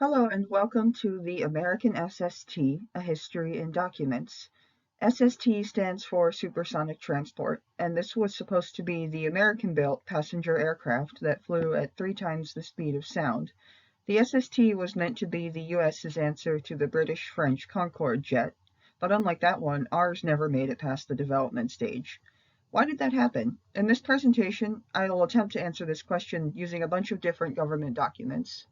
Hello and welcome to the American SST, A History in Documents. SST stands for Supersonic Transport, and this was supposed to be the American-built passenger aircraft that flew at 3 times the speed of sound. The SST was meant to be the US's answer to the British-French Concorde jet, but unlike that one, ours never made it past the development stage. Why did that happen? In this presentation, I will attempt to answer this question using a bunch of different government documents.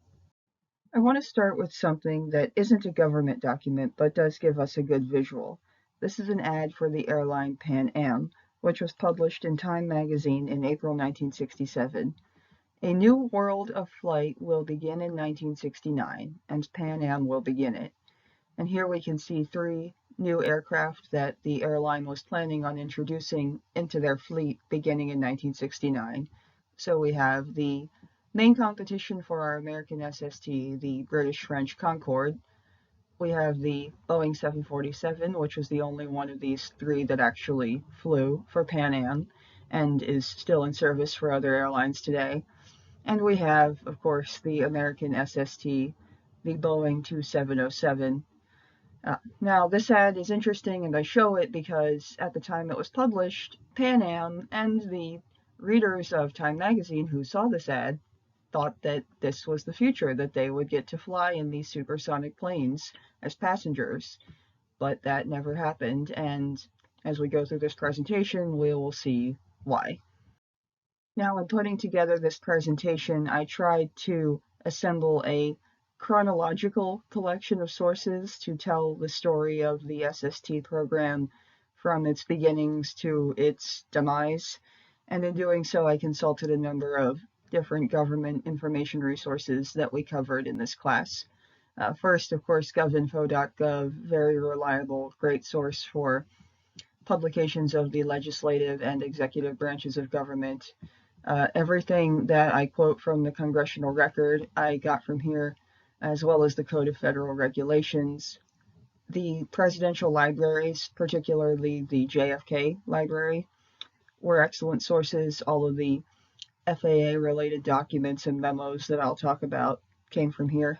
I want to start with something that isn't a government document but does give us a good visual. This is an ad for the airline Pan Am, which was published in Time magazine in April 1967. A new world of flight will begin in 1969, and Pan Am will begin it. And here we can see 3 new aircraft that the airline was planning on introducing into their fleet beginning in 1969. So we have the main competition for our American SST, the British-French Concorde. We have the Boeing 747, which was the only one of these 3 that actually flew for Pan Am and is still in service for other airlines today. And we have, of course, the American SST, the Boeing 2707. Now, this ad is interesting, and I show it because at the time it was published, Pan Am and the readers of Time magazine who saw this ad thought that this was the future, that they would get to fly in these supersonic planes as passengers. But that never happened, and as we go through this presentation, we will see why. Now, in putting together this presentation, I tried to assemble a chronological collection of sources to tell the story of the SST program from its beginnings to its demise. And in doing so, I consulted a number of different government information resources that we covered in this class. First, of course, govinfo.gov, very reliable, great source for publications of the legislative and executive branches of government. Everything that I quote from the Congressional Record, I got from here, as well as the Code of Federal Regulations. The presidential libraries, particularly the JFK library, were excellent sources. All of the FAA-related documents and memos that I'll talk about came from here.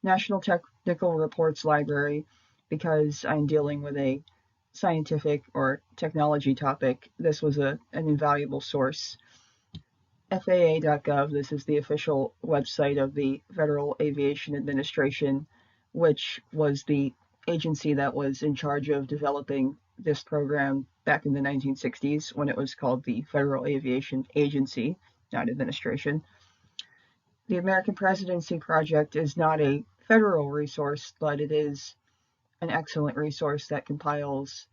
National Technical Reports Library, because I'm dealing with a scientific or technology topic, this was an invaluable source. FAA.gov, this is the official website of the Federal Aviation Administration, which was the agency that was in charge of developing this program back in the 1960s when it was called the Federal Aviation Agency, not administration. The American Presidency Project is not a federal resource, but it is an excellent resource that compiles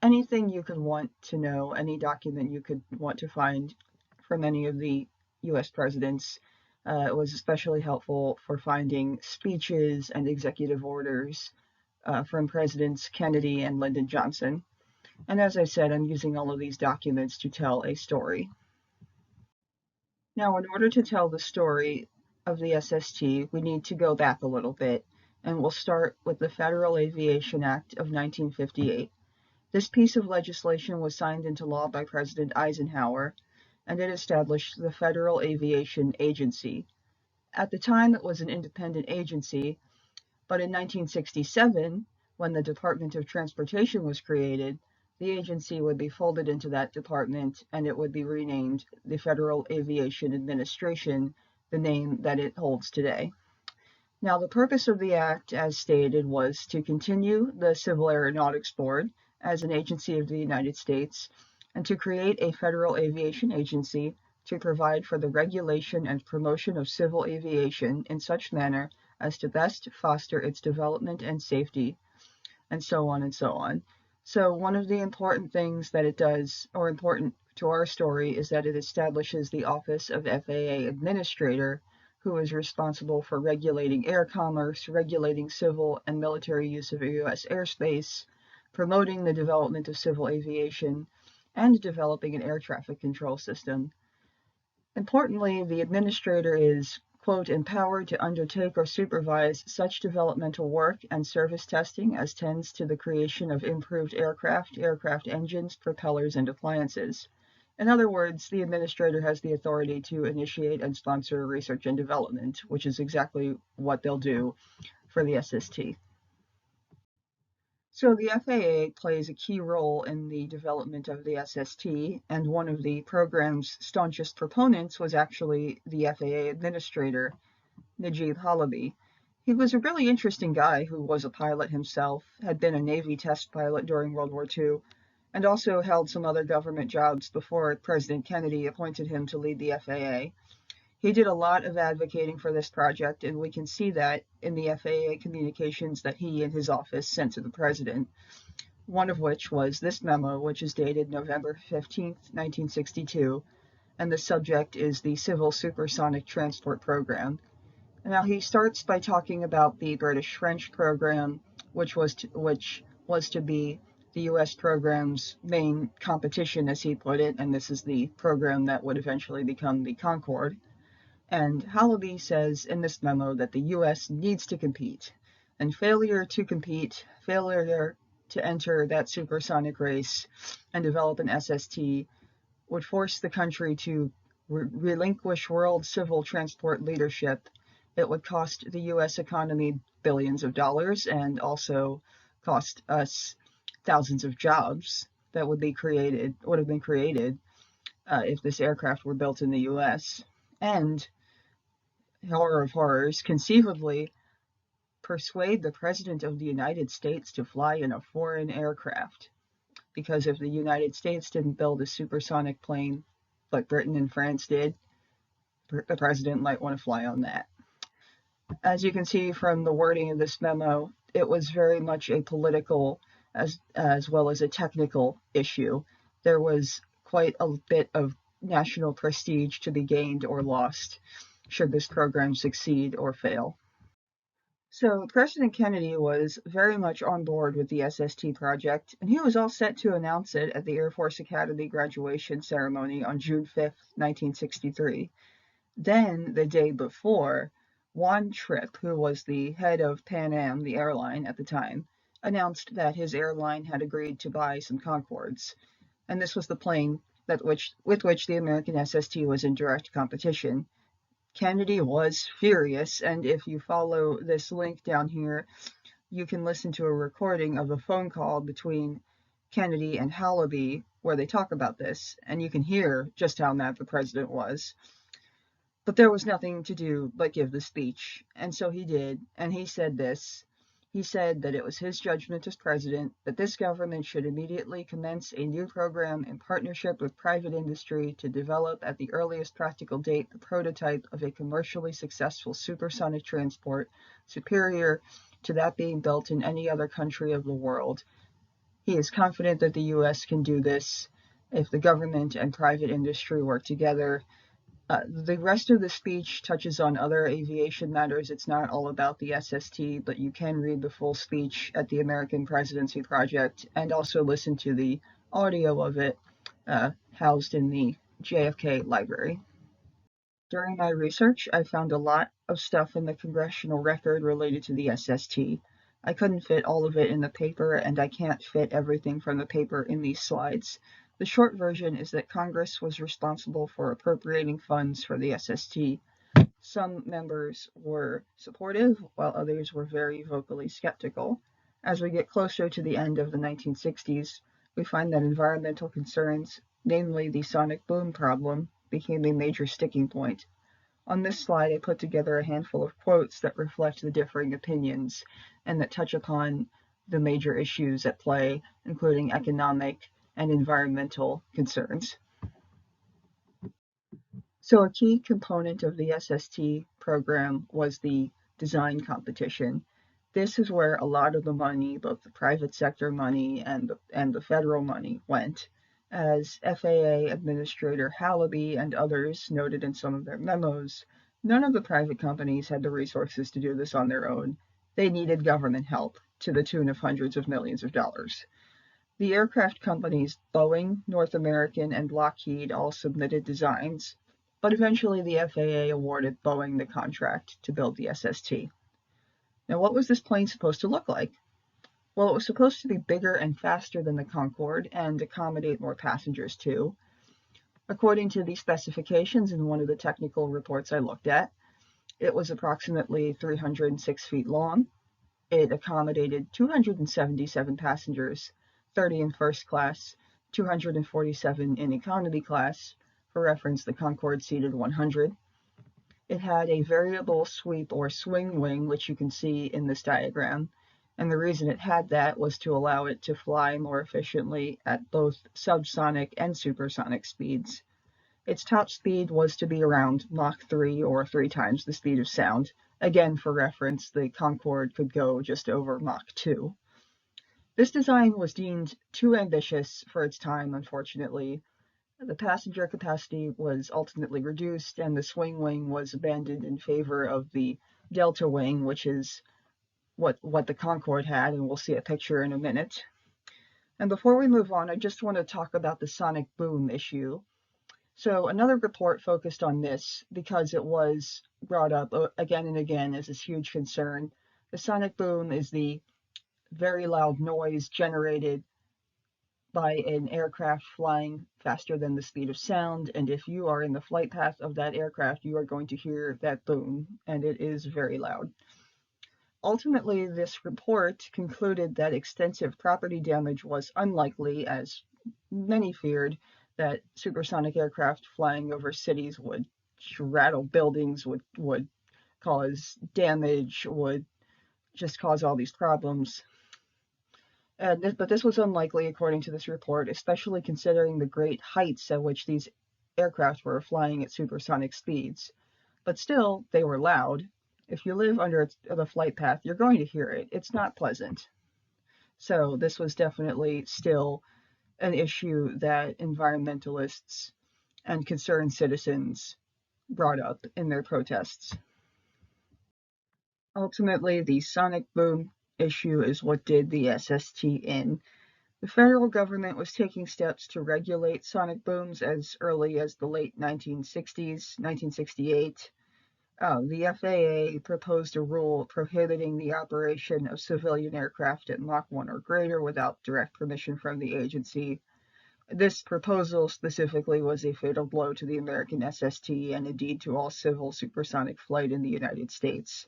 anything you could want to know, any document you could want to find from any of the US presidents. It was especially helpful for finding speeches and executive orders from Presidents Kennedy and Lyndon Johnson. And as I said, I'm using all of these documents to tell a story. Now, in order to tell the story of the SST, we need to go back a little bit, and we'll start with the Federal Aviation Act of 1958. This piece of legislation was signed into law by President Eisenhower, and it established the Federal Aviation Agency. At the time, it was an independent agency, but in 1967, when the Department of Transportation was created, the agency would be folded into that department, and it would be renamed the Federal Aviation Administration, the name that it holds today. Now, the purpose of the act, as stated, was to continue the Civil Aeronautics Board as an agency of the United States, and to create a federal aviation agency to provide for the regulation and promotion of civil aviation in such manner as to best foster its development and safety, and so on and so on. So one of the important things that it does, or important to our story, is that it establishes the Office of FAA Administrator, who is responsible for regulating air commerce, regulating civil and military use of U.S. airspace, promoting the development of civil aviation, and developing an air traffic control system. Importantly, the administrator is, quote, empowered to undertake or supervise such developmental work and service testing as tends to the creation of improved aircraft, aircraft engines, propellers, and appliances. In other words, the administrator has the authority to initiate and sponsor research and development, which is exactly what they'll do for the SST. So the FAA plays a key role in the development of the SST, and one of the program's staunchest proponents was actually the FAA administrator, Najib Halabi. He was a really interesting guy who was a pilot himself, had been a Navy test pilot during World War II, and also held some other government jobs before President Kennedy appointed him to lead the FAA. He did a lot of advocating for this project, and we can see that in the FAA communications that he and his office sent to the president, one of which was this memo, which is dated November 15th, 1962, and the subject is the Civil Supersonic Transport Program. Now, he starts by talking about the British-French program, which was to be the U.S. program's main competition, as he put it, and this is the program that would eventually become the Concorde. And Halaby says in this memo that the U.S. needs to compete, and failure to compete, failure to enter that supersonic race and develop an SST would force the country to relinquish world civil transport leadership. It would cost the U.S. economy billions of dollars and also cost us thousands of jobs that would have been created if this aircraft were built in the U.S. And horror of horrors, conceivably persuade the President of the United States to fly in a foreign aircraft. Because if the United States didn't build a supersonic plane like Britain and France did, the President might want to fly on that. As you can see from the wording of this memo, it was very much a political as well as a technical issue. There was quite a bit of national prestige to be gained or lost should this program succeed or fail. So President Kennedy was very much on board with the SST project, and he was all set to announce it at the Air Force Academy graduation ceremony on June 5th, 1963. Then, the day before, Juan Trippe, who was the head of Pan Am, the airline at the time, announced that his airline had agreed to buy some Concordes, and this was the plane with which the American SST was in direct competition. Kennedy was furious, and if you follow this link down here, you can listen to a recording of a phone call between Kennedy and Halaby where they talk about this, and you can hear just how mad the president was. But there was nothing to do but give the speech, and so he did, and he said this. He said that it was his judgment as president that this government should immediately commence a new program in partnership with private industry to develop at the earliest practical date the prototype of a commercially successful supersonic transport superior to that being built in any other country of the world. He is confident that the U.S. can do this if the government and private industry work together. The rest of the speech touches on other aviation matters. It's not all about the SST, but you can read the full speech at the American Presidency Project and also listen to the audio of it housed in the JFK Library. During my research, I found a lot of stuff in the congressional record related to the SST. I couldn't fit all of it in the paper, and I can't fit everything from the paper in these slides. The short version is that Congress was responsible for appropriating funds for the SST. Some members were supportive, while others were very vocally skeptical. As we get closer to the end of the 1960s, we find that environmental concerns, namely the sonic boom problem, became a major sticking point. On this slide, I put together a handful of quotes that reflect the differing opinions and that touch upon the major issues at play, including economic and environmental concerns. So a key component of the SST program was the design competition. This is where a lot of the money, both the private sector money and the federal money, went. As FAA Administrator Halaby and others noted in some of their memos, none of the private companies had the resources to do this on their own. They needed government help to the tune of hundreds of millions of dollars. The aircraft companies Boeing, North American, and Lockheed all submitted designs, but eventually the FAA awarded Boeing the contract to build the SST. Now, what was this plane supposed to look like? Well, it was supposed to be bigger and faster than the Concorde and accommodate more passengers too. According to the specifications in one of the technical reports I looked at, it was approximately 306 feet long. It accommodated 277 passengers, 30 in first class, 247 in economy class. For reference, the Concorde seated 100. It had a variable sweep or swing wing, which you can see in this diagram. And the reason it had that was to allow it to fly more efficiently at both subsonic and supersonic speeds. Its top speed was to be around Mach 3 or 3 times the speed of sound. Again, for reference, the Concorde could go just over Mach 2. This design was deemed too ambitious for its time, unfortunately. The passenger capacity was ultimately reduced, and the swing wing was abandoned in favor of the delta wing, which is what the Concorde had, and we'll see a picture in a minute. And before we move on, I just want to talk about the sonic boom issue. So another report focused on this because it was brought up again and again as this huge concern. The sonic boom is the very loud noise generated by an aircraft flying faster than the speed of sound, and if you are in the flight path of that aircraft, you are going to hear that boom, and it is very loud. Ultimately, this report concluded that extensive property damage was unlikely, as many feared that supersonic aircraft flying over cities would rattle buildings, would cause damage, would just cause all these problems. But this was unlikely, according to this report, especially considering the great heights at which these aircraft were flying at supersonic speeds. But still, they were loud. If you live under the flight path, you're going to hear it. It's not pleasant. So this was definitely still an issue that environmentalists and concerned citizens brought up in their protests. Ultimately, the sonic boom issue is what did the SST in. The federal government was taking steps to regulate sonic booms as early as the late 1960s, 1968. The FAA proposed a rule prohibiting the operation of civilian aircraft at Mach 1 or greater without direct permission from the agency. This proposal specifically was a fatal blow to the American SST and indeed to all civil supersonic flight in the United States.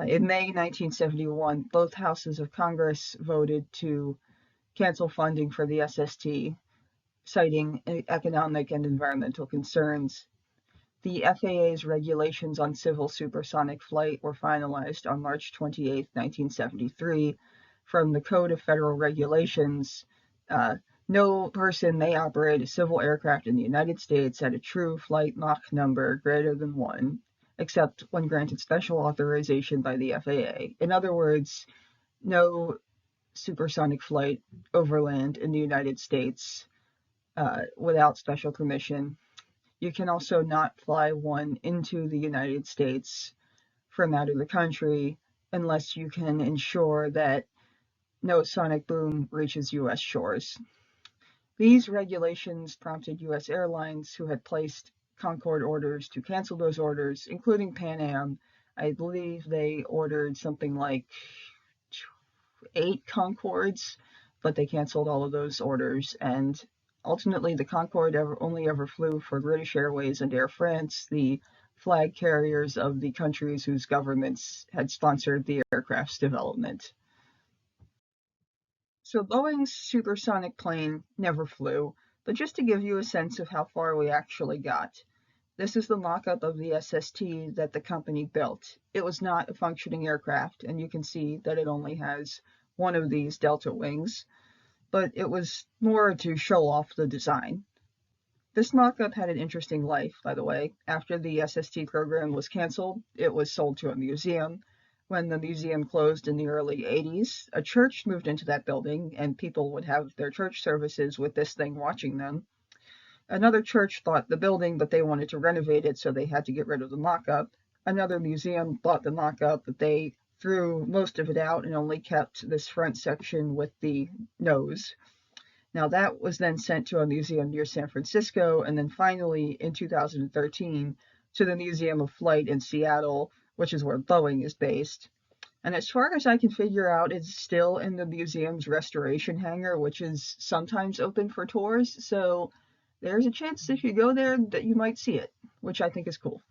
In May 1971, both houses of Congress voted to cancel funding for the SST, citing economic and environmental concerns. The FAA's regulations on civil supersonic flight were finalized on March 28, 1973. From the Code of Federal Regulations, no person may operate a civil aircraft in the United States at a true flight Mach number greater than 1, except when granted special authorization by the FAA. In other words, no supersonic flight overland in the United States without special permission. You can also not fly one into the United States from out of the country unless you can ensure that no sonic boom reaches U.S. shores. These regulations prompted U.S. airlines who had placed Concorde orders to cancel those orders, including Pan Am. I believe they ordered something like 8 Concordes, but they canceled all of those orders, and ultimately the Concorde only ever flew for British Airways and Air France, the flag carriers of the countries whose governments had sponsored the aircraft's development. So Boeing's supersonic plane never flew, but just to give you a sense of how far we actually got, this is the mock-up of the SST that the company built. It was not a functioning aircraft, and you can see that it only has one of these delta wings, but it was more to show off the design. This mock-up had an interesting life, by the way. After the SST program was canceled, it was sold to a museum. When the museum closed in the early 80s, a church moved into that building, and people would have their church services with this thing watching them. Another church bought the building, but they wanted to renovate it, so they had to get rid of the mock-up. Another museum bought the mock-up, but they threw most of it out and only kept this front section with the nose. Now that was then sent to a museum near San Francisco, and then finally in 2013 to the Museum of Flight in Seattle, which is where Boeing is based. And as far as I can figure out, it's still in the museum's restoration hangar, which is sometimes open for tours. So there's a chance if you go there that you might see it, which I think is cool.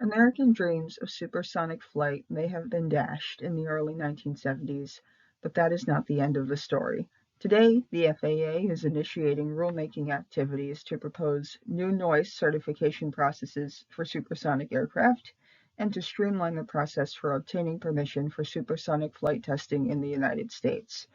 American dreams of supersonic flight may have been dashed in the early 1970s, but that is not the end of the story. Today, the FAA is initiating rulemaking activities to propose new noise certification processes for supersonic aircraft and to streamline the process for obtaining permission for supersonic flight testing in the United States.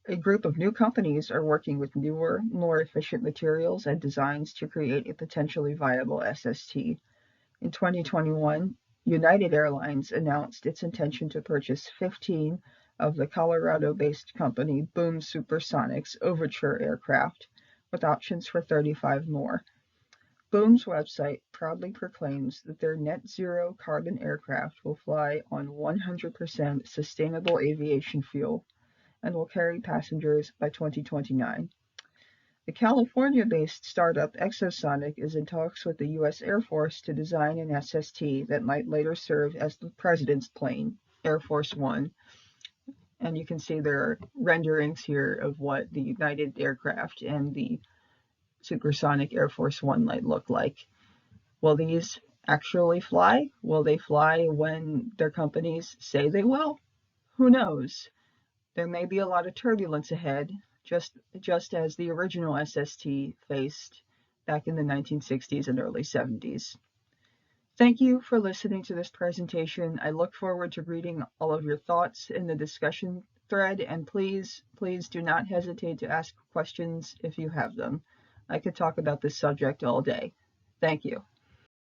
A group of new companies are working with newer, more efficient materials and designs to create a potentially viable SST. In 2021, United Airlines announced its intention to purchase 15 of the Colorado-based company Boom Supersonic's Overture aircraft, with options for 35 more. Boom's website proudly proclaims that their net zero carbon aircraft will fly on 100% sustainable aviation fuel and will carry passengers by 2029. The California-based startup Exosonic is in talks with the U.S. Air Force to design an SST that might later serve as the president's plane, Air Force One. And you can see there are renderings here of what the United aircraft and the supersonic Air Force One might look like. Will these actually fly? Will they fly when their companies say they will? Who knows? There may be a lot of turbulence ahead, just as the original SST faced back in the 1960s and early 70s. Thank you for listening to this presentation. I look forward to reading all of your thoughts in the discussion thread, and please do not hesitate to ask questions if you have them. I could talk about this subject all day. Thank you.